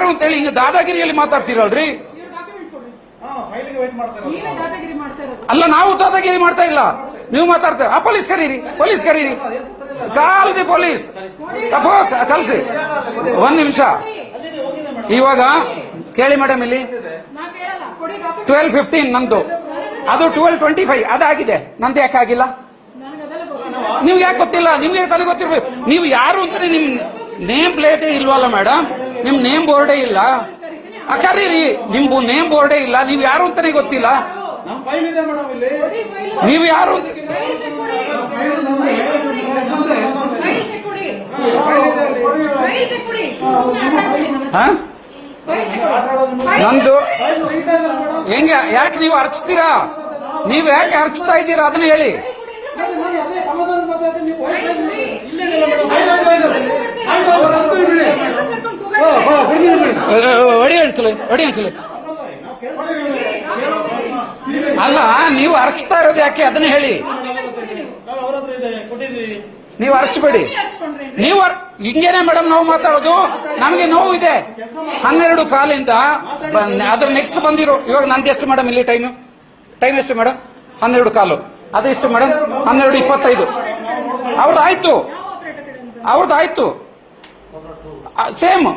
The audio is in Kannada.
ಯಾರು ಅಂತ ಹೇಳಿ ಹಿಂಗ ದಾದಾಗಿರಿಯಲ್ಲಿ ಮಾತಾಡ್ತೀರಲ್ರಿ. ಅಲ್ಲ, ನಾವು ದಾದಾಗಿರಿ ಮಾಡ್ತಾ ಇಲ್ಲ, ನೀವು ಮಾತಾಡ್ತೀರ. ಪೊಲೀಸ್ ಕರೀರಿ, ಪೊಲೀಸ್ ಕರೀರಿ, ಕಾಲ್ದಿ ಪೊಲೀಸ್ ಕಲ್ಸಿ. ಒಂದ್ ನಿಮಿಷ. ಇವಾಗ ಕೇಳಿ ಮೇಡಮ್, ಇಲ್ಲಿ 12:15 ನಂದು, ಅದು 12:25 ಅದಾಗಿದೆ. ನಂದು ಯಾಕೆ ಆಗಿಲ್ಲ? ನಿಮ್ಗೆ ಯಾಕೆ ಗೊತ್ತಿಲ್ಲ? ನಿಮ್ಗೆ ತಲೆ ಗೊತ್ತಿರ್ಬೇಕು. ನೀವು ಯಾರು ಅಂತಾನೆ ನಿಮ್ ನೇಮ್ ಪ್ಲೇಟೇ ಇಲ್ವಲ್ಲ ಮೇಡಮ್, ನಿಮ್ ನೇಮ್ ಬೋರ್ಡೇ ಇಲ್ಲ. ಕರೀರಿ, ನಿಮ್ದು ನೇಮ್ ಬೋರ್ಡೇ ಇಲ್ಲ, ನೀವು ಯಾರು ಅಂತಾನೆ ಗೊತ್ತಿಲ್ಲ. ನೀವು ಯಾರು ಅಂತ ನಂದು ಹೆಂಗೆ? ಯಾಕೆ ನೀವು ಅರ್ಚ್ತೀರಾ? ನೀವು ಯಾಕೆ ಅರ್ಚ್ತಾ ಇದ್ದೀರಾ ಅದನ್ನ ಹೇಳಿ. ಹೊಡಿ ಅಂಕಲ್. ಅಲ್ಲ, ನೀವು ಅರ್ಚ್ತಾ ಇರೋದು ಯಾಕೆ ಅದನ್ನ ಹೇಳಿ. ನೀವು ಅರ್ಚಬೇಡಿ. ನೀವು ಹಿಂಗೇನೆ ಮೇಡಮ್ ನಾವು ಮಾತಾಡೋದು. ನಮಗೆ ನೋವು ಇದೆ. 12 ಕಾಲಿಂದ ಅದ್ರ ನೆಕ್ಸ್ಟ್ ಬಂದಿರೋ. ಇವಾಗ ನಂದು ಎಷ್ಟು ಮೇಡಮ್ ಇಲ್ಲಿ ಟೈಮ್ ಎಷ್ಟು ಮೇಡಮ್? 12 ಕಾಲು. ಅದು ಎಷ್ಟು ಮೇಡಮ್? 12:25. ಅವ್ರದ್ದಾಯ್ತು ಸೇಮ್.